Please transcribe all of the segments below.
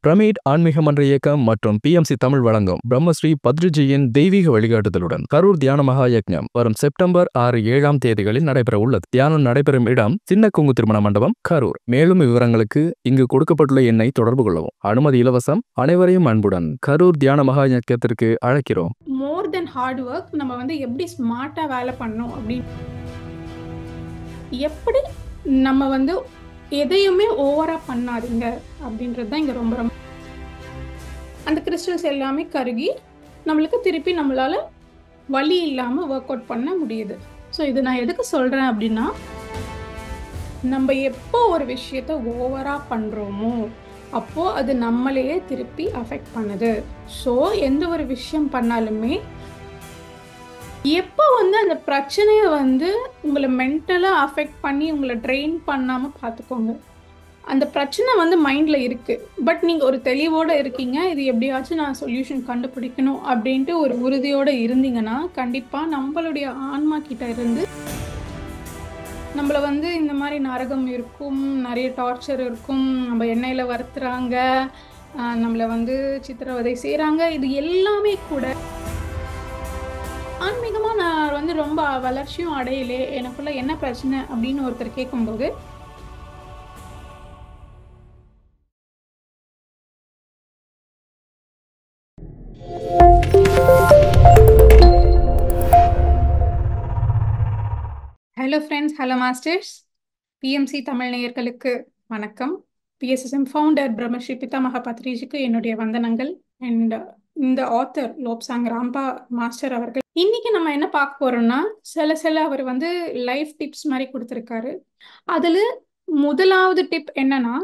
Pyramid ஆன்மீக மன்ற இயக்கம் மற்றும் பிஎம்சி தமிழ் வழங்கும் பிரம்மஸ்ரீ பத்ரிஜியின் தெய்வீக வழிகாட்டுதலுடன் கரூர் தியான மகா யக்ஞம் வரும் செப்டம்பர் 6-7 தேதிகளில் நடைபெற உள்ளது. தியானம் நடைபெறும் இடம் சின்ன கொங்கு திருமண மண்டபம், கரூர். மேலும் விவரங்களுக்கு இங்கு கொடுக்கப்பட்டுள்ள எண்ணை தொடர்பு கொள்ளவும். அனுமதி இலவசம். அனைவரையும் அன்புடன் கரூர் தியான மகா யக்ஞத்திற்கு அழைக்கிறோம். மோர் தென் ஹார்ட் ஒர்க், நம்ம எப்படி ஸ்மார்ட்டா வேலை பண்ணணும் அப்படின்னு, எப்படி நம்ம எதையுமே ஓவரா பண்ணாதீங்க அப்படின்றது தான் இங்க ரொம்ப ரொம்ப. அந்த கிறிஸ்டல்ஸ் எல்லாமே கருகி நம்மளுக்கு திருப்பி நம்மளால வலி இல்லாம ஒர்க் அவுட் பண்ண முடியுது. ஸோ இது நான் எதுக்கு சொல்றேன் அப்படின்னா, நம்ம எப்போ ஒரு விஷயத்த ஓவரா பண்றோமோ அப்போ அது நம்மளையே திருப்பி அஃபெக்ட் பண்ணுது. ஸோ எந்த ஒரு விஷயம் பண்ணாலுமே எப்போ அந்த பிரச்சனையை உங்களை மென்டலாக அஃபெக்ட் பண்ணி உங்களை ட்ரெயின் பண்ணாமல் பார்த்துக்கோங்க. அந்த பிரச்சனை மைண்டில் இருக்குது, பட் நீங்கள் ஒரு தெளிவோடு இருக்கீங்க, இது எப்படியாச்சும் நான் சொல்யூஷன் கண்டுபிடிக்கணும் அப்படின்ட்டு ஒரு உறுதியோடு இருந்தீங்கன்னா கண்டிப்பாக நம்மளுடைய ஆன்மா கிட்ட இருந்து நம்மளை இந்த மாதிரி நரகம் இருக்கும், நிறைய டார்ச்சர் இருக்கும், நம்ம எண்ணெயில் வறுத்துறாங்க, நம்மளை சித்திரவதை செய்கிறாங்க, இது எல்லாமே கூட ஆன்மீகமாக நான் ரொம்ப வளர்ச்சியும் அடையலே, எனக்குள்ள என்ன பிரச்சனை அப்படின்னு ஒருத்தர் கேட்கும்போது hello friends, hello masters, PMC Tamil நேயர்களுக்கு வணக்கம். பிஎஸ்எஸ்எம் ஃபவுண்டர் பிரம்மஸ்ரீ பிதாமக பத்ரிஜிக்கு என்னுடைய வந்தனங்கள். அண்ட் இந்த ஆத்தர் லோப்சாங் ராம்பா மாஸ்டர் அவர்கள், இன்னைக்கு நம்ம என்ன பார்க்க போறோம்னா, சில அவர் லைஃப் டிப்ஸ் மாதிரி கொடுத்துருக்காரு. அதுல முதலாவது டிப் என்னன்னா,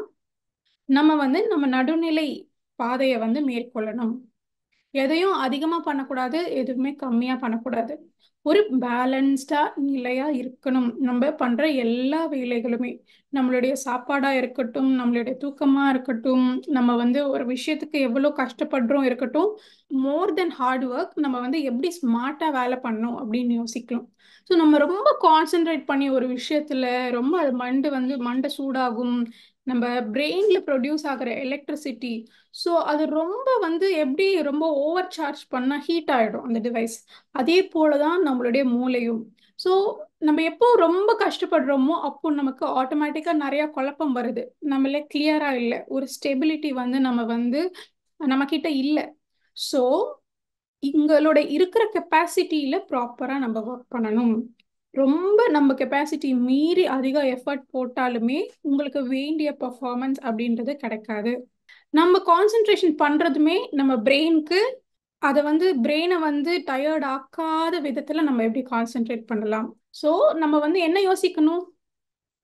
நம்ம நம்ம நடுநிலை பாதையை மேற்கொள்ளணும். எதையும் அதிகமா பண்ணக்கூடாது, எதுவுமே கம்மியா பண்ணக்கூடாது. ஒரு பேலன்ஸ்டா நிலையா இருக்கணும். நம்ம பண்ற எல்லா வேலைகளுமே, நம்மளுடைய சாப்பாடா இருக்கட்டும், நம்மளுடைய தூக்கமா இருக்கட்டும், நம்ம ஒரு விஷயத்துக்கு எவ்வளவு கஷ்டப்படுறோம் இருக்கட்டும், மோர் தென் ஹார்ட் ஒர்க், நம்ம எப்படி ஸ்மார்ட்டா வேலை பண்ணணும் அப்படின்னு யோசிக்கலாம். ஸோ நம்ம ரொம்ப கான்சென்ட்ரேட் பண்ணி ஒரு விஷயத்துல ரொம்ப அது மண்டை சூடாகும். நம்ம பிரெயின்ல ப்ரொடியூஸ் ஆகிற எலக்ட்ரிசிட்டி, ஸோ அது ரொம்ப எப்படி ரொம்ப ஓவர் சார்ஜ் பண்ணால் ஹீட் ஆகிடும் அந்த டிவைஸ். அதே போல தான் நம்மளுடைய மூளையும். ஸோ நம்ம எப்போ ரொம்ப கஷ்டப்படுறோமோ அப்போ நமக்கு ஆட்டோமேட்டிக்காக நிறையா குழப்பம் வருது, நம்மளே கிளியராக இல்லை, ஒரு ஸ்டெபிலிட்டி நம்ம கிட்ட இல்லை. ஸோ எங்களோட இருக்கிற கெப்பாசிட்டியில் ப்ராப்பராக நம்ம ஒர்க் பண்ணணும். ரொம்ப நம்ம கெப்பாசிட்டி மீறி அதிக எஃபர்ட் போட்டாலுமே உங்களுக்கு வேண்டிய பர்ஃபார்மன்ஸ் அப்படின்றது கிடைக்காது. நம்ம கான்சென்ட்ரேஷன் பண்ணுறதுமே நம்ம பிரெயினுக்கு அதை பிரெயினை டயர்ட் ஆக்காத விதத்தில் நம்ம எப்படி கான்சென்ட்ரேட் பண்ணலாம். ஸோ நம்ம என்ன யோசிக்கணும்,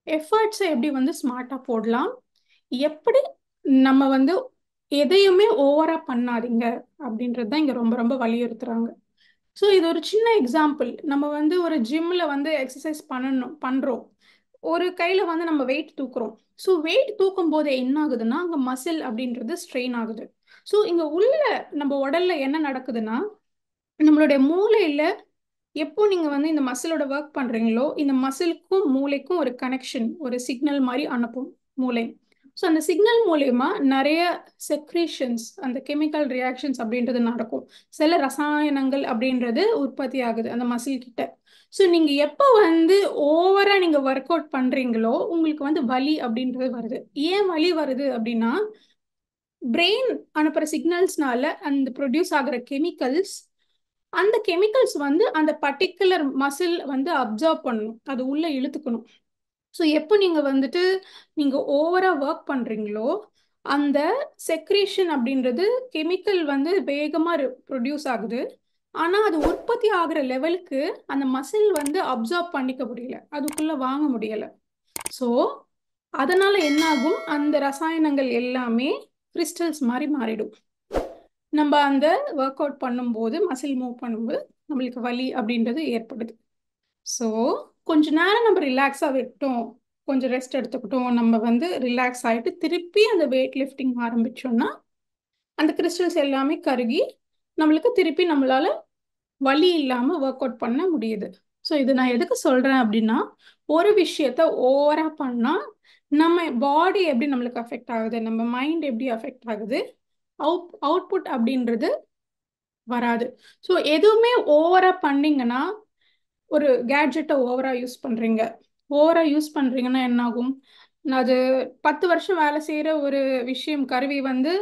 எஃபர்ட்ஸை எப்படி ஸ்மார்ட்டாக போடலாம், எப்படி நம்ம எதையுமே ஓவராக பண்ணாதீங்க அப்படின்றது தான் இங்கே ரொம்ப ரொம்ப வலியுறுத்துறாங்க. ஸோ இது ஒரு சின்ன எக்ஸாம்பிள். நம்ம ஒரு ஜிம்மில் எக்ஸசைஸ் பண்ணுறோம், ஒரு கையில் நம்ம வெயிட் தூக்குறோம். ஸோ வெயிட் தூக்கும் போது என்ன ஆகுதுன்னா, அங்கே மசில் அப்படின்றது ஸ்ட்ரெயின் ஆகுது. ஸோ இங்கே உள்ள நம்ம உடல்ல என்ன நடக்குதுன்னா, நம்மளுடைய மூளையில் எப்போ நீங்கள் இந்த மசிலோட ஒர்க் பண்ணுறீங்களோ, இந்த மசிலுக்கும் மூளைக்கும் ஒரு கனெக்ஷன், ஒரு சிக்னல் மாதிரி அனுப்பும் மூளை. ஸோ அந்த சிக்னல் மூலயமா நிறைய செக்ரீஷன்ஸ், அந்த கெமிக்கல் ரியாக்ஷன்ஸ் அப்படின்றது நடக்கும். சில ரசாயனங்கள் அப்படின்றது உற்பத்தி ஆகுது அந்த மசில் கிட்ட. ஸோ நீங்கள் எப்போ ஓவராக நீங்கள் ஒர்க் அவுட் பண்ணுறீங்களோ உங்களுக்கு வலி அப்படின்றது வருது. ஏன் வலி வருது அப்படின்னா, பிரெயின் அனுப்புகிற சிக்னல்ஸ்னால அந்த ப்ரொடியூஸ் ஆகிற கெமிக்கல்ஸ், அந்த கெமிக்கல்ஸ் அந்த பர்டிகுலர் மசில் அப்சர்வ் பண்ணணும், அது உள்ளே இழுத்துக்கணும். ஸோ எப்போ நீங்கள் ஓவராக ஒர்க் பண்ணுறீங்களோ அந்த செக்ரேஷன் அப்படின்றது கெமிக்கல் வேகமாக ப்ரொடியூஸ் ஆகுது. ஆனால் அது உற்பத்தி ஆகிற லெவலுக்கு அந்த மசில் அப்சர்வ் பண்ணிக்க முடியல, அதுக்குள்ளே வாங்க முடியலை. ஸோ அதனால் என்ன ஆகும், அந்த ரசாயனங்கள் எல்லாமே கிறிஸ்டல்ஸ் மாதிரி மாறிடும். நம்ம அந்த ஒர்க் அவுட் பண்ணும்போது, மசில் மூவ் பண்ணும்போது நம்மளுக்கு வலி அப்படின்றது ஏற்படுது. ஸோ கொஞ்ச நேரம் நம்ம ரிலாக்ஸாக விட்டோம், கொஞ்சம் ரெஸ்ட் எடுத்துக்கிட்டோம், நம்ம ரிலாக்ஸ் ஆகிட்டு திருப்பி அந்த வெயிட் லிஃப்டிங் ஆரம்பித்தோம்னா அந்த கிறிஸ்டல்ஸ் எல்லாமே கருகி நம்மளுக்கு திருப்பி நம்மளால வலி இல்லாமல் ஒர்க் அவுட் பண்ண முடியுது. ஸோ இது நான் எதுக்கு சொல்கிறேன் அப்படின்னா, ஒரு விஷயத்த ஓவராக பண்ணால் நம்ம பாடி எப்படி நம்மளுக்கு அஃபெக்ட் ஆகுது, நம்ம மைண்ட் எப்படி அஃபெக்ட் ஆகுது, அவுட்புட் அப்படின்றது வராது. ஸோ எதுவுமே ஓவரா பண்ணீங்கன்னா, ஒரு கேட்ஜெட்டை ஓவரா யூஸ் பண்றீங்கன்னா என்ன ஆகும்? அது 10 வருஷம் வேலை செய்யற ஒரு விஷயம், கருவி வந்து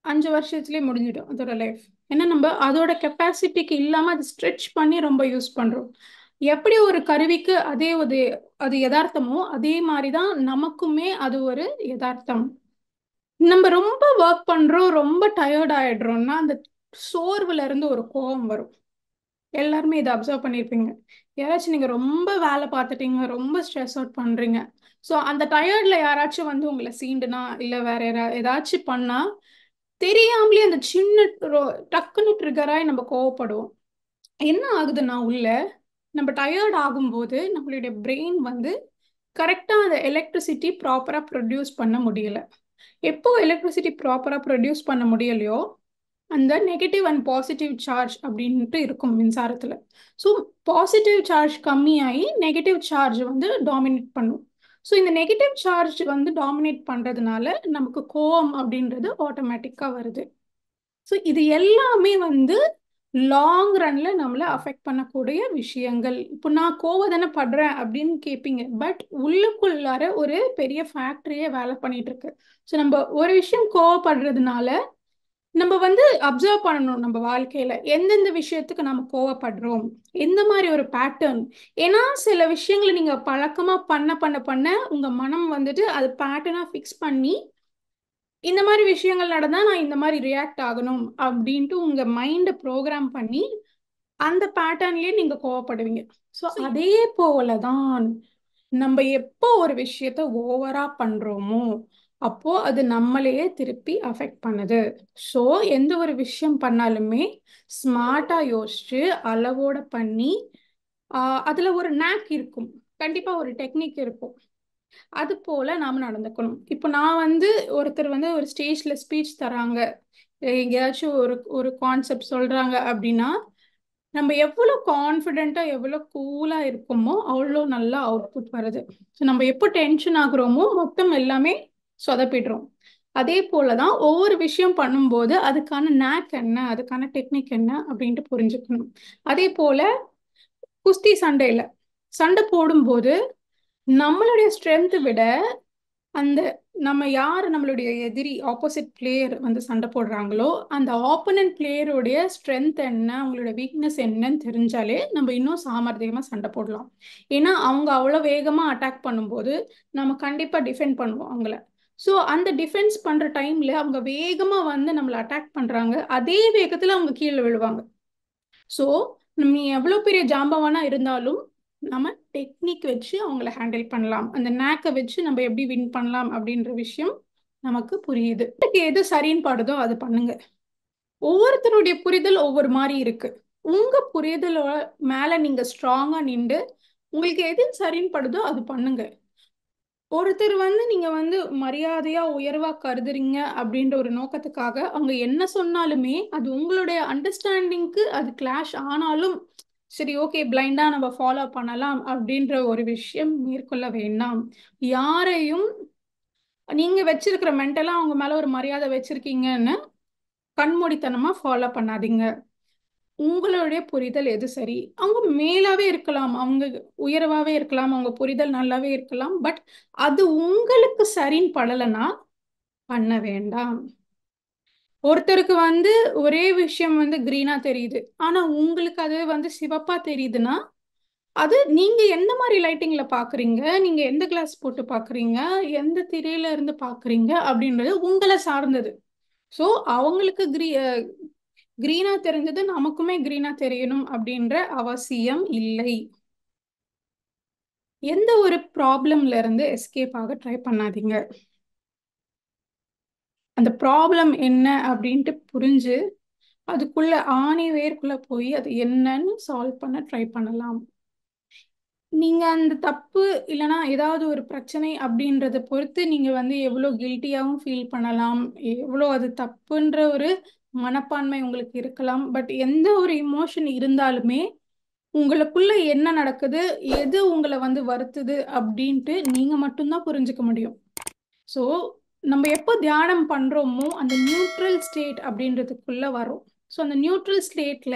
5 வருஷத்துலயே முடிஞ்சிடும் அதோட லைஃப். ஏன்னா நம்ம அதோட கெப்பாசிட்டிக்கு இல்லாம அதை ஸ்ட்ரெச் பண்ணி ரொம்ப யூஸ் பண்றோம். எப்படி ஒரு கருவிக்கு அது யதார்த்தமோ அதே மாதிரிதான் நமக்குமே அது ஒரு யதார்த்தம். நம்ம ரொம்ப ஒர்க் பண்றோம், ரொம்ப டயர்ட் ஆயிடுறோம்னா அந்த சோர்வுல இருந்து ஒரு கோபம் வரும். எல்லாருமே இதை அப்சர்வ் பண்ணியிருப்பீங்க. யாராச்சும் நீங்க ரொம்ப வேலை பார்த்துட்டீங்க, ரொம்ப ஸ்ட்ரெஸ் அவுட் பண்றீங்க, ஸோ அந்த டயர்ட்ல யாராச்சும் வந்து உங்களை சீண்டுனா இல்ல வேற ஏதாச்சும் பண்ணா தெரியாமலே அந்த சின்ன டக்குன்னு ட்ரிகராய் நம்ம கோவப்படுவோம். என்ன ஆகுதுன்னா உள்ள நம்ம டயர்ட் ஆகும்போது நம்மளுடைய பிரெயின் வந்து கரெக்டா அந்த எலக்ட்ரிசிட்டி ப்ராப்பரா ப்ரொடியூஸ் பண்ண முடியல. எப்போ எலக்ட்ரிசிட்டி ப்ராப்பரா ப்ரொடியூஸ் பண்ண முடியலையோ அந்த நெகட்டிவ் அண்ட் பாசிட்டிவ் சார்ஜ் அப்படின்ட்டு இருக்கும் மின்சாரத்துல. ஸோ பாசிட்டிவ் சார்ஜ் கம்மியாகி நெகட்டிவ் சார்ஜ் வந்து டாமினேட் பண்ணும். ஸோ இந்த நெகட்டிவ் சார்ஜ் வந்து டாமினேட் பண்றதுனால நமக்கு கோவம் அப்படின்றது ஆட்டோமேட்டிக்கா வருது. ஸோ இது எல்லாமே வந்து லாங் ரன்ல நம்மளை அஃபெக்ட் பண்ணக்கூடிய விஷயங்கள். இப்போ நான் கோவம் படுறேன் அப்படின்னு கேட்பீங்க, பட் உள்ளுக்குள்ளார ஒரு பெரிய ஃபேக்டரியே வேலை பண்ணிட்டு இருக்கு. ஸோ நம்ம ஒரு விஷயம் கோவப்படுறதுனால நம்ம வந்து அப்சர்வ் பண்ணணும் நம்ம வாழ்க்கையில எந்தெந்த விஷயத்துக்கு நம்ம கோவப்படுறோம், எந்த மாதிரி ஒரு பேட்டர்ன். ஏன்னா சில விஷயங்களை நீங்க பழக்கமா பண்ண பண்ண பண்ண உங்க மனம் வந்துட்டு அது பேட்டர்னா ஃபிக்ஸ் பண்ணி இந்த மாதிரி விஷயங்கள் நடந்தா நான் இந்த மாதிரி ரியாக்ட் ஆகணும் அப்படின்ட்டு உங்க மைண்டை ப்ரோக்ராம் பண்ணி அந்த பேட்டர்ன்லயே நீங்க கோவப்படுவீங்க. ஸோ அதே போலதான் நம்ம எப்போ ஒரு விஷயத்த ஓவரா பண்றோமோ அப்போ அது நம்மளையே திருப்பி அஃபெக்ட் பண்ணுது. ஸோ எந்த ஒரு விஷயம் பண்ணாலுமே ஸ்மார்ட்டா யோசிச்சு அளவோட பண்ணி அதுல ஒரு நேக் இருக்கும், கண்டிப்பா ஒரு டெக்னிக் இருக்கும். அது போல நாம நடந்துக்கணும். இப்போ நான் வந்து ஒருத்தர் வந்து ஒரு ஸ்டேஜ்ல ஸ்பீச் தராங்க, எங்கேயாச்சும் ஒரு ஒரு கான்செப்ட் சொல்றாங்க அப்படின்னா நம்ம எவ்வளோ கான்ஃபிடென்ட்டா எவ்வளோ கூலா இருக்கோமோ அவ்வளோ நல்லா அவுட்புட் வருது. ஸோ நம்ம எப்போ டென்ஷன் ஆகுறோமோ மொத்தம் எல்லாமே சொதப்பிடுறோம். அதே போலதான் ஒவ்வொரு விஷயம் பண்ணும்போது அதுக்கான நேக் என்ன, அதுக்கான டெக்னிக் என்ன அப்படின்ட்டு புரிஞ்சுக்கணும். அதே போல குஸ்தி சண்டை போடும்போது நம்மளுடைய ஸ்ட்ரென்த் விட அந்த நம்மளுடைய எதிரி ஆப்போசிட் பிளேயர் வந்து சண்டை போடுறாங்களோ அந்த ஆப்போனன்ட் பிளேயருடைய ஸ்ட்ரென்த் என்ன, அவங்களோட வீக்னஸ் என்னன்னு தெரிஞ்சாலே நம்ம இன்னும் சாமர்த்தியமா சண்டை போடலாம். ஏன்னா அவங்க அவ்வளோ வேகமா அட்டாக் பண்ணும்போது நம்ம கண்டிப்பா டிஃபெண்ட் பண்ணுவோம் அவங்கள. ஸோ அந்த டிஃபென்ஸ் பண்ற டைம்ல அவங்க வேகமா வந்து நம்மளை அட்டாக் பண்றாங்க, அதே வேகத்துல அவங்க கீழே விழுவாங்க. ஸோ நீ எவ்வளோ பெரிய ஜாம்பவானா இருந்தாலும் நம்ம டெக்னிக் வச்சு அவங்கள ஹேண்டில் பண்ணலாம், அந்த நேக்கை வச்சு நம்ம எப்படி வின் பண்ணலாம் அப்படின்ற விஷயம் நமக்கு புரியுது. எது சரின்னு பாடுதோ அது பண்ணுங்க. ஒவ்வொருத்தருடைய புரிதல் ஒவ்வொரு மாதிரி இருக்கு. உங்க புரிதலோட மேல நீங்க ஸ்ட்ராங்கா நின்று உங்களுக்கு எது சரின்னு படுதோ அது பண்ணுங்க. ஒருத்தர் வந்து நீங்க வந்து மரியாதையா உயர்வா கருதுறீங்க அப்படின்ற ஒரு நோக்கத்துக்காக அவங்க என்ன சொன்னாலுமே அது உங்களுடைய அண்டர்ஸ்டாண்டிங்க்கு அது கிளாஷ் ஆனாலும் சரி ஓகே பிளைண்டா நம்ம ஃபாலோ பண்ணலாம் அப்படின்ற ஒரு விஷயம் மேற்கொள்ள வேண்டாம். யாரையும் நீங்க வச்சிருக்கிற மென்டலா அவங்க மேல ஒரு மரியாதை வச்சிருக்கீங்கன்னு கண்மூடித்தனமா ஃபாலோ பண்ணாதீங்க. உங்களுடைய புரிதல் எது சரி, அவங்க மேலாவே இருக்கலாம், அவங்க உயர்வாவே இருக்கலாம், அவங்க புரிதல் நல்லாவே இருக்கலாம், பட் அது உங்களுக்கு சரின்னு படலைன்னா பண்ண வேண்டாம். ஒருத்தருக்கு வந்து ஒரே விஷயம் வந்து கிரீனா தெரியுது, ஆனா உங்களுக்கு அது வந்து சிவப்பா தெரியுதுன்னா அது நீங்க எந்த மாதிரி லைட்டிங்ல பாக்குறீங்க, நீங்க எந்த கிளாஸ் போட்டு பாக்குறீங்க, எந்த திரையில இருந்து பாக்குறீங்க அப்படின்றது உங்களை சார்ந்தது. ஸோ அவங்களுக்கு கிரீனா தெரிஞ்சது நமக்குமே கிரீனா தெரியணும் அப்படின்ற அவசியம் இல்லை. எந்த ஒரு ப்ராப்ளம்ல இருந்து எஸ்கேப் ஆக ட்ரை பண்ணாதீங்க. அந்த ப்ராப்ளம் என்ன அப்படின்ட்டு புரிஞ்சு அதுக்குள்ள ஆணி வேர்க்குள்ள போய் அது என்னன்னு சால்வ் பண்ண ட்ரை பண்ணலாம். நீங்க அந்த தப்பு இல்லைன்னா ஏதாவது ஒரு பிரச்சனை அப்படின்றத பொறுத்து நீங்க வந்து எவ்வளோ கில்ட்டியாகவும் ஃபீல் பண்ணலாம், எவ்வளோ அது தப்புன்ற ஒரு மனப்பான்மை உங்களுக்கு இருக்கலாம். பட் எந்த ஒரு இமோஷன் இருந்தாலுமே உங்களுக்குள்ள என்ன நடக்குது, எது உங்களை வந்து வருத்துது அப்படின்ட்டு நீங்க மட்டும்தான் புரிஞ்சுக்க முடியும். ஸோ நம்ம எப்போ தியானம் பண்றோமோ அந்த நியூட்ரல் ஸ்டேட் அப்படின்றதுக்குள்ள வரும். ஸோ அந்த நியூட்ரல் ஸ்டேட்ல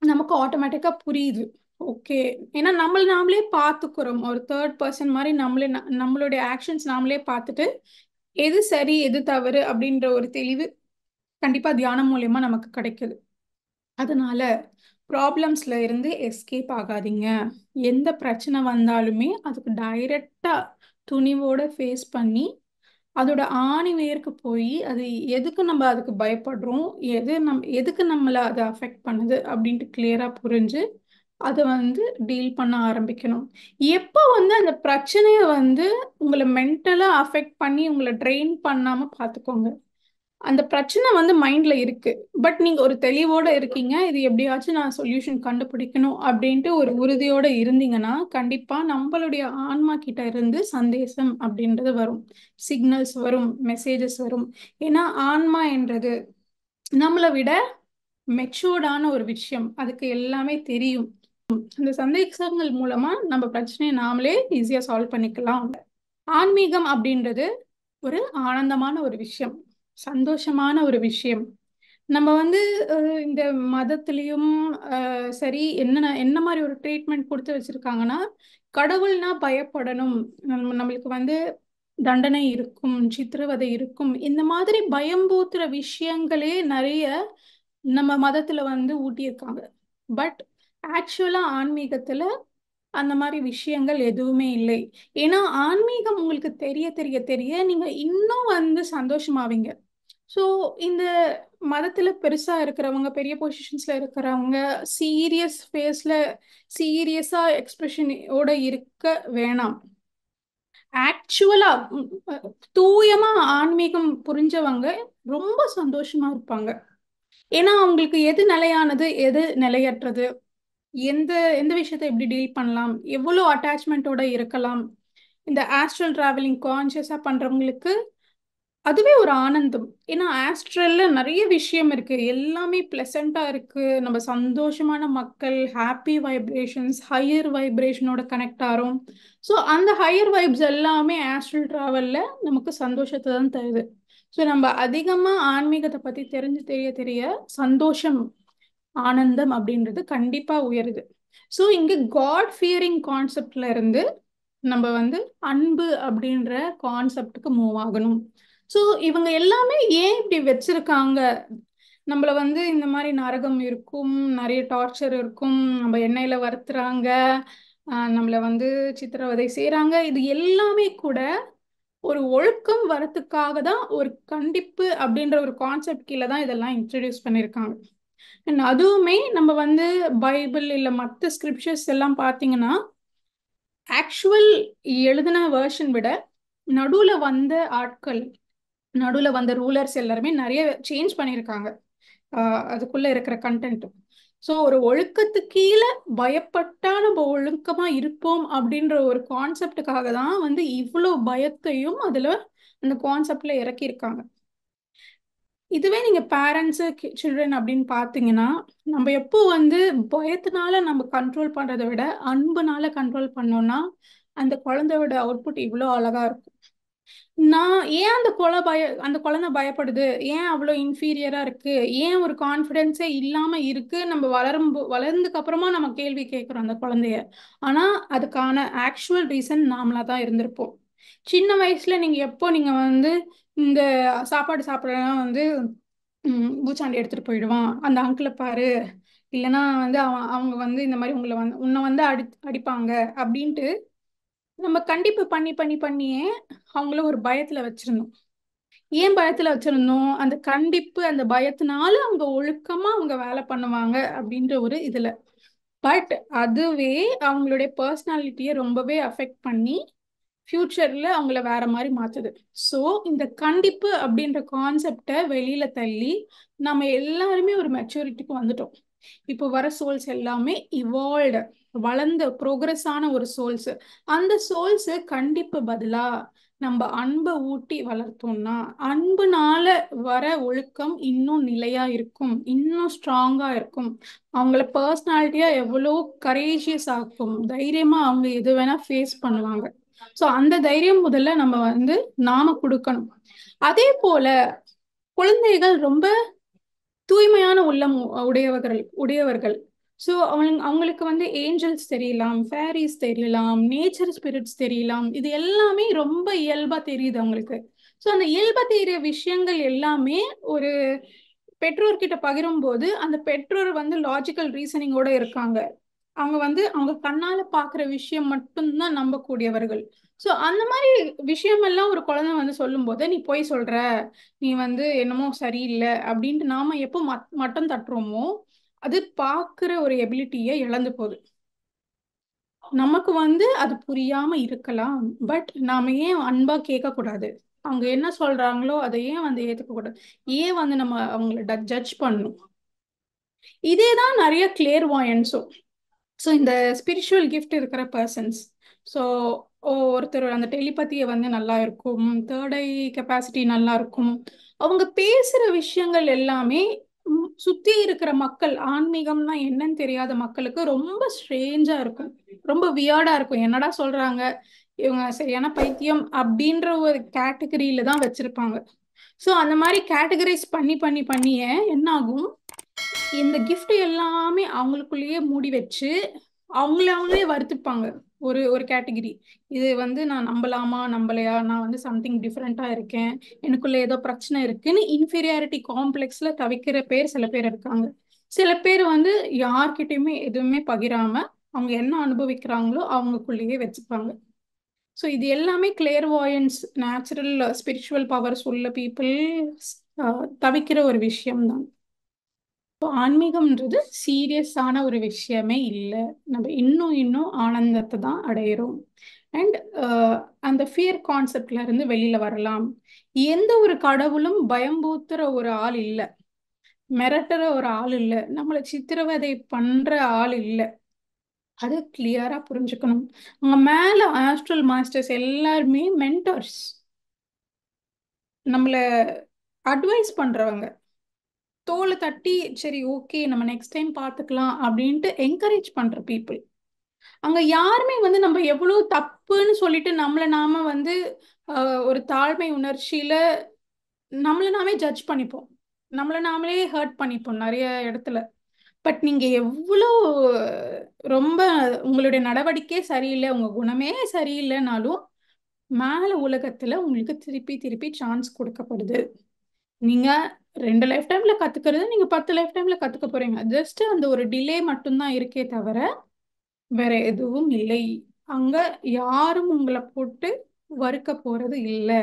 நமக்கு ஆட்டோமேட்டிக்கா புரியுது. ஓகே, ஏன்னா நாமளே பார்த்துக்கிறோம். ஒரு தேர்ட் பர்சன் மாதிரி நம்மளுடைய ஆக்ஷன்ஸ் நாமளே பார்த்துட்டு எது சரி எது தவறு அப்படின்ற ஒரு தெளிவு கண்டிப்பா தியானம் மூலியமா நமக்கு கிடைக்குது. அதனால ப்ராப்ளம்ஸ்ல இருந்து எஸ்கேப் ஆகாதீங்க. எந்த பிரச்சனை வந்தாலுமே அதுக்கு டைரக்டா துணிவோட ஃபேஸ் பண்ணி அதோட ஆணி வேருக்கு போய் அது எதுக்கு நம்ம அதுக்கு பயப்படுறோம், எதுக்கு நம்மளை அதை அஃபெக்ட் பண்ணுது அப்படின்ட்டு கிளியரா புரிஞ்சு அதை டீல் பண்ண ஆரம்பிக்கணும். எப்போ அந்த பிரச்சனையை உங்களை மென்டலா அஃபெக்ட் பண்ணி உங்களை ட்ரெயின் பண்ணாம பார்த்துக்கோங்க. அந்த பிரச்சனை மைண்ட்ல இருக்கு, பட் நீங்க ஒரு தெளிவோட இருக்கீங்க, இது எப்படியாச்சும் நான் சொல்யூஷன் கண்டுபிடிக்கணும் அப்படின்ட்டு ஒரு உறுதியோட இருந்தீங்கன்னா கண்டிப்பா நம்மளுடைய ஆன்மா கிட்ட இருந்து சந்தேசம் அப்படின்றது வரும், சிக்னல்ஸ் வரும், மெசேஜஸ் வரும். ஏன்னா ஆன்மா என்றது நம்மளை விட மெச்சூர்டான ஒரு விஷயம், அதுக்கு எல்லாமே தெரியும். அந்த சந்தேகங்கள் மூலமா நம்ம பிரச்சனையை நாமளே ஈஸியா சால்வ் பண்ணிக்கலாம். ஆன்மீகம் அப்படின்றது ஒரு ஆனந்தமான ஒரு விஷயம், சந்தோஷமான ஒரு விஷயம். நம்ம இந்த மதத்திலையும் சரி என்ன மாதிரி ஒரு ட்ரீட்மெண்ட் கொடுத்து வச்சிருக்காங்கன்னா, கடவுள்னா பயப்படணும், நம்மளுக்கு தண்டனை இருக்கும், சித்திரவதை இருக்கும், இந்த மாதிரி பயம்பூத்துற விஷயங்களே நிறைய நம்ம மதத்துல ஊட்டியிருக்காங்க. பட் ஆக்சுவலா ஆன்மீகத்துல அந்த மாதிரி விஷயங்கள் எதுவுமே இல்லை. ஏன்னா ஆன்மீகம் உங்களுக்கு தெரிய தெரிய தெரிய நீங்க இன்னும் சந்தோஷமாவீங்க. ஸோ இந்த மதத்துல பெருசா இருக்கிறவங்க, பெரிய பொசிஷன்ஸ்ல இருக்கிறவங்க சீரியஸ் ஃபேஸ்ல சீரியஸா எக்ஸ்பிரஷனோட இருக்க வேணாம். ஆக்சுவலா தூயமா ஆன்மீகம் புரிஞ்சவங்க ரொம்ப சந்தோஷமா இருப்பாங்க. ஏன்னா அவங்களுக்கு எது நிலையானது எது நிலையற்றது, எந்த எந்த விஷயத்தை எப்படி டீல் பண்ணலாம், எவ்வளோ அட்டாச்மெண்ட்டோட இருக்கலாம், இந்த ஆஸ்ட்ரல் டிராவலிங் கான்சியஸா பண்றவங்களுக்கு அதுவே ஒரு ஆனந்தம். ஏன்னா ஆஸ்ட்ரல்ல நிறைய விஷயம் இருக்கு, எல்லாமே பிளசண்டா இருக்கு, நம்ம சந்தோஷமான மக்கள், ஹாப்பி வைப்ரேஷன்ஸ், ஹையர் வைப்ரேஷனோட கனெக்ட் ஆகிறோம். ஸோ அந்த ஹையர் வைப்ஸ் எல்லாமே ஆஸ்ட்ரல் டிராவல்ல நமக்கு சந்தோஷத்தை தான் தருது. ஸோ நம்ம அதிகமா ஆன்மீகத்தை பத்தி தெரிஞ்சு தெரிய தெரிய சந்தோஷம், ஆனந்தம் அப்படின்றது கண்டிப்பா உயருது. ஸோ இங்க காட் ஃபியரிங் கான்செப்ட்ல இருந்து நம்ம அன்பு அப்படின்ற கான்செப்டுக்கு மூவ் ஆகணும். ஸோ இவங்க எல்லாமே ஏன் இப்படி வச்சிருக்காங்க, நம்மள இந்த மாதிரி நரகம் இருக்கும், நிறைய டார்ச்சர் இருக்கும், நம்ம எண்ணெயில வறுத்துறாங்க, நம்மள சித்திரவதை செய்யறாங்க, இது எல்லாமே கூட ஒரு ஒழுக்கம் வரத்துக்காக தான், ஒரு கண்டிப்பு அப்படின்ற ஒரு கான்செப்ட் கீழே தான் இதெல்லாம் இன்ட்ரடியூஸ் பண்ணியிருக்காங்க. அதுவுமே நம்ம பைபிள் இல்ல மற்ற ஸ்கிரிப்சர்ஸ் எல்லாம் பார்த்தீங்கன்னா ஆக்சுவல் எழுதின வேர்ஷன் விட நடுவுல வந்த ஆட்கள், நடுவுல வந்த ரூலர்ஸ் எல்லாருமே நிறைய சேஞ்ச் பண்ணியிருக்காங்க அதுக்குள்ள இருக்கிற கண்டென்ட். ஸோ ஒரு ஒழுக்கத்துக்கு கீழே பயப்பட்டா நம்ம ஒழுக்கமா இருப்போம் அப்படின்ற ஒரு கான்செப்டுக்காக தான் இவ்வளோ பயத்தையும் அதுல அந்த கான்செப்ட்ல இறக்கியிருக்காங்க. இதுவே நீங்க பேரண்ட்ஸு சில்ட்ரன் அப்படின்னு பார்த்தீங்கன்னா, நம்ம எப்போ பயத்தினால நம்ம கண்ட்ரோல் பண்றதை விட அன்புனால கண்ட்ரோல் பண்ணோம்னா அந்த குழந்தையோட அவுட்புட் இவ்வளோ அழகா இருக்கும். நான் ஏன் அந்த குழந்தை பயப்படுது, ஏன் அவ்வளோ இன்ஃபீரியரா இருக்கு, ஏன் ஒரு கான்ஃபிடென்ஸே இல்லாம இருக்கு, நம்ம வளர்ந்ததுக்கு அப்புறமா நம்ம கேள்வி கேட்குறோம் அந்த குழந்தைய. ஆனா அதுக்கான ஆக்சுவல் ரீசன் நாமளா தான் இருந்திருப்போம். சின்ன வயசுல நீங்க இந்த சாப்பாடு சாப்பிடலாம் பூச்சாண்டி எடுத்துட்டு போயிடுவான், அந்த அங்கிளை பாரு, இல்லைன்னா அவங்க இந்த மாதிரி உன்னை அடிப்பாங்க அப்படின்ட்டு நம்ம கண்டிப்பு பண்ணி பண்ணி பண்ணியே அவங்கள ஒரு பயத்துல வச்சிருந்தோம். ஏன் பயத்துல வச்சிருந்தோம், அந்த கண்டிப்பு அந்த பயத்தினால அவங்க ஒழுக்கமா அவங்க வேலை பண்ணுவாங்க அப்படின்ற ஒரு இதுல. பட் அதுவே அவங்களுடைய பர்சனாலிட்டியை ரொம்பவே அஃபெக்ட் பண்ணி ஃபியூச்சர்ல அவங்கள வேற மாதிரி மாத்துது. ஸோ இந்த கண்டிப்பு அப்படின்ற கான்செப்டை வெளியில தள்ளி நம்ம எல்லாருமே ஒரு மெச்சூரிட்டிக்கு வந்துட்டோம். இப்போ வர சோல்ஸ் எல்லாமே இவால்வ்டு, வளர்ந்த ப்ரோக்ரஸ் ஆன ஒரு சோல்ஸ். அந்த சோல்ஸ் கண்டிப்பு பதிலா நம்ம அன்பை ஊட்டி வளர்த்தோம்னா அன்புனால வர ஒழுக்கம் இன்னும் நிலையா இருக்கும், இன்னும் ஸ்ட்ராங்கா இருக்கும். அவங்கள பர்சனாலிட்டியா எவ்வளோ கரேஜியஸ் ஆக்கும், தைரியமா அவங்க எது வேணா ஃபேஸ் பண்ணுவாங்க. ஸோ அந்த தைரியம் முதல்ல நம்ம வந்து நாம கொடுக்கணும். அதே போல குழந்தைகள் ரொம்ப தூய்மையான உள்ளம் உடையவர்கள். ஸோ அவங்களுக்கு வந்து ஏஞ்சல்ஸ் தெரியலாம், ஃபேரிஸ் தெரியலாம், நேச்சர் ஸ்பிரிட்ஸ் தெரியலாம். இது எல்லாமே ரொம்ப இயல்பா தெரியுது அவங்களுக்கு. ஸோ அந்த இயல்பா தெரிய விஷயங்கள் எல்லாமே ஒரு பெற்றோர்கிட்ட பகிரும்போது அந்த பெற்றோர் வந்து லாஜிக்கல் ரீசனிங்கோட இருக்காங்க. அவங்க வந்து அவங்க கண்ணால பாக்குற விஷயம் மட்டும்தான் நம்பக்கூடியவர்கள். ஸோ அந்த மாதிரி விஷயமெல்லாம் ஒரு குழந்தை வந்து சொல்லும் போது நீ போய் சொல்ற, நீ வந்து என்னமோ சரியில்லை அப்படின்ட்டு நாம எப்போ மட்டம் தட்டுறோமோ அது பாக்குற ஒரு எபிலிட்டியை இழந்து போகுது. நமக்கு வந்து அது புரியாம இருக்கலாம், பட் நாம ஏன் அன்பா கேட்க கூடாது? அவங்க என்ன சொல்றாங்களோ அதை ஏன் வந்து ஏத்துக்க கூடாது? ஏன் வந்து நம்ம அவங்கள ஜட்ஜ் பண்ணணும்? இதேதான் நிறைய கிளியர்வாயன்ஸும். ஸோ இந்த ஸ்பிரிச்சுவல் கிஃப்ட் இருக்கிற பர்சன்ஸ், ஸோ ஒருத்தர் அந்த டெலிபதியை வந்து நல்லா இருக்கும், தேர்ட் ஐ கெப்பாசிட்டி நல்லா இருக்கும். அவங்க பேசுற விஷயங்கள் எல்லாமே சுத்தி இருக்கிற மக்கள், ஆன்மீகம்னா என்னன்னு தெரியாத மக்களுக்கு ரொம்ப ஸ்ட்ரேஞ்சா இருக்கும், ரொம்ப வியர்டா இருக்கும். என்னடா சொல்றாங்க இவங்க, சரியான பைத்தியம் அப்படின்ற ஒரு கேட்டகரியில தான் வச்சிருப்பாங்க. ஸோ அந்த மாதிரி கேட்டகரைஸ் பண்ணி பண்ணி பண்ணியே என்ன ஆகும், இந்த கிஃப்ட் எல்லாமே அவங்களுக்குள்ளேயே மூடி வச்சு அவங்களே வருத்திப்பாங்க. ஒரு ஒரு கேட்டகிரி, இது வந்து நான் நம்பலாமா நம்பலையா, நான் வந்து சம்திங் டிஃப்ரெண்டா இருக்கேன், எனக்குள்ள ஏதோ பிரச்சனை இருக்குன்னு இன்ஃபீரியாரிட்டி காம்ப்ளெக்ஸ்ல தவிக்கிற சில பேர் இருக்காங்க. சில பேர் வந்து யார்கிட்டயுமே எதுவுமே பகிராம அவங்க என்ன அனுபவிக்கிறாங்களோ அவங்களுக்குள்ளேயே வச்சுப்பாங்க. ஸோ இது எல்லாமே கிளியர்வாயன்ஸ், நேச்சுரல் ஸ்பிரிச்சுவல் பவர்ஸ் உள்ள பீப்புள் தவிக்கிற ஒரு விஷயம்தான். ஆன்மீகம்ன்றது சீரியஸான ஒரு விஷயமே இல்லை. நம்ம இன்னும் இன்னும் ஆனந்தத்தை தான் அடையிறோம். அண்ட் அந்த ஃபியர் கான்செப்ட்ல இருந்து வெளியில வரலாம். எந்த ஒரு கடவுளும் பயம்பூத்துற ஒரு ஆள் இல்லை, மிரட்டுற ஒரு ஆள் இல்லை, நம்மளை சித்திரவதை பண்ற ஆள் இல்லை. அது கிளியரா புரிஞ்சுக்கணும். அங்க மேல ஆஸ்ட்ரல் மாஸ்டர்ஸ் எல்லாருமே மென்டர்ஸ், நம்மள அட்வைஸ் பண்றவங்க, தோலை தட்டி சரி ஓகே நம்ம நெக்ஸ்ட் டைம் பார்த்துக்கலாம் அப்படின்ட்டு என்கரேஜ் பண்ற பீப்புள். அங்க யாருமே வந்து நம்ம எவ்வளவு தப்புன்னு சொல்லிட்டு நம்மளை நாம வந்து ஒரு தாழ்மை உணர்ச்சியில நம்மளை நாமே ஜட்ஜ் பண்ணிப்போம், நம்மளை நாமளே ஹர்ட் பண்ணிப்போம் நிறைய இடத்துல. பட் நீங்க எவ்வளோ ரொம்ப உங்களுடைய நடவடிக்கை சரியில்லை, உங்க குணமே சரியில்லைனாலும் மேல உலகத்துல உங்களுக்கு திருப்பி திருப்பி சான்ஸ் கொடுக்கப்படுது. நீங்க 2 லைஃப் டைம்ல கத்துக்கிறது நீங்க 10 லைஃப் டைம்ல கத்துக்க போறீங்க. ஜஸ்ட் அந்த ஒரு டிலே மட்டும்தான் இருக்கே தவிர வேற எதுவும் இல்லை. அங்க யாரும் உங்களை போட்டு வறுக்க போறது இல்லை.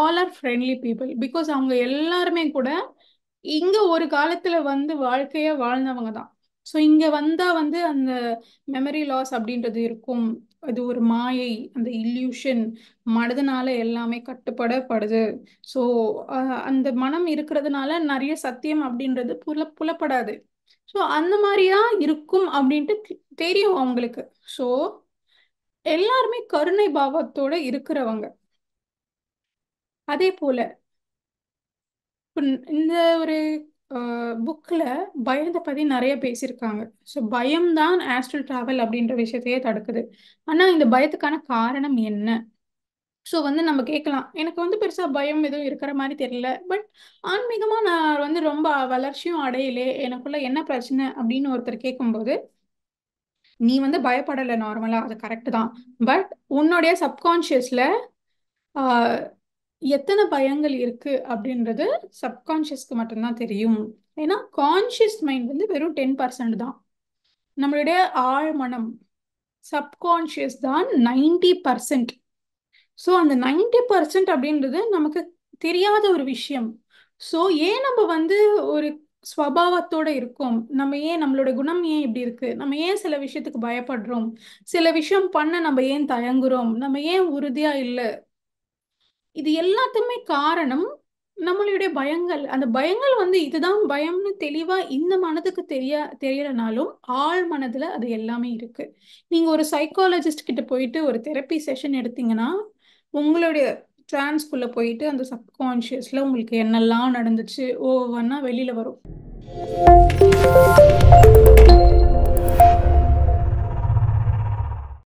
All are friendly people. Because அவங்க எல்லாருமே கூட இங்க ஒரு காலத்துல வந்து வாழ்க்கைய வாழ்ந்தவங்க தான். ஸோ இங்க வந்தா வந்து அந்த மெமரி லாஸ் அப்படின்றது இருக்கும். அது ஒரு மாயை, அந்த இல்யூஷன், மனதுனால எல்லாமே கட்டுப்படப்படுது. ஸோ அந்த மனம் இருக்கிறதுனால நிறைய சத்தியம் அப்படின்றது புலப்படாது. ஸோ அந்த மாதிரியா இருக்கும் அப்படின்ட்டு தெரியும் அவங்களுக்கு. ஸோ எல்லாருமே கருணை பாவத்தோட இருக்கிறவங்க. அதே போல இந்த ஒரு புக்ல பயத்தை பத்தி நிறைய பேசியிருக்காங்க. ஸோ பயம்தான் ஆஸ்ட்ரல் டிராவல் அப்படின்ற விஷயத்தையே தடுக்குது. ஆனா இந்த பயத்துக்கான காரணம் என்ன? ஸோ வந்து நம்ம கேட்கலாம், எனக்கு வந்து பெருசா பயம் எதுவும் இருக்கிற மாதிரி தெரியல, பட் ஆன்மீகமா நான் வந்து ரொம்ப வளர்ச்சியும் அடையலே, எனக்குள்ள என்ன பிரச்சனை அப்படின்னு ஒருத்தர் கேட்கும்போது, நீ வந்து பயப்படலை நார்மலா, அது கரெக்ட் தான். பட் உன்னுடைய சப்கான்ஷியஸ்ல எத்தனை பயங்கள் இருக்கு அப்படின்றது சப்கான்ஷியஸ்க்கு மட்டும்தான் தெரியும். ஏன்னா கான்ஷியஸ் மைண்ட் வந்து வெறும் 10% தான். நம்மளுடைய ஆழ்மனம், சப்கான்ஷியஸ் தான் 90%. ஸோ அந்த 90% அப்படின்றது நமக்கு தெரியாத ஒரு விஷயம். ஸோ ஏன் நம்ம வந்து ஒரு ஸ்வபாவத்தோட இருக்கோம், நம்ம ஏன் நம்மளோட குணம் ஏன் இப்படி இருக்கு, நம்ம ஏன் சில விஷயத்துக்கு பயப்படுறோம், சில விஷயம் பண்ண நம்ம ஏன் தயங்குறோம், நம்ம ஏன் உறுதியா இல்லை, இது எல்லாத்துக்குமே காரணம் நம்மளுடைய பயங்கள். அந்த பயங்கள் வந்து இதுதான் பயம்னு தெளிவா இந்த மனதுக்கு தெரியறனாலும் ஆழ் மனதுல அது எல்லாமே இருக்கு. நீங்க ஒரு சைக்காலஜிஸ்ட் கிட்ட போயிட்டு ஒரு தெரப்பி செஷன் எடுத்தீங்கன்னா உங்களுடைய டிரான்ஸ்குள்ள போயிட்டு அந்த சப்கான்ஷியஸ்ல உங்களுக்கு என்னெல்லாம் நடந்துச்சு ஒவ்வொன்றா வெளியில வரும்.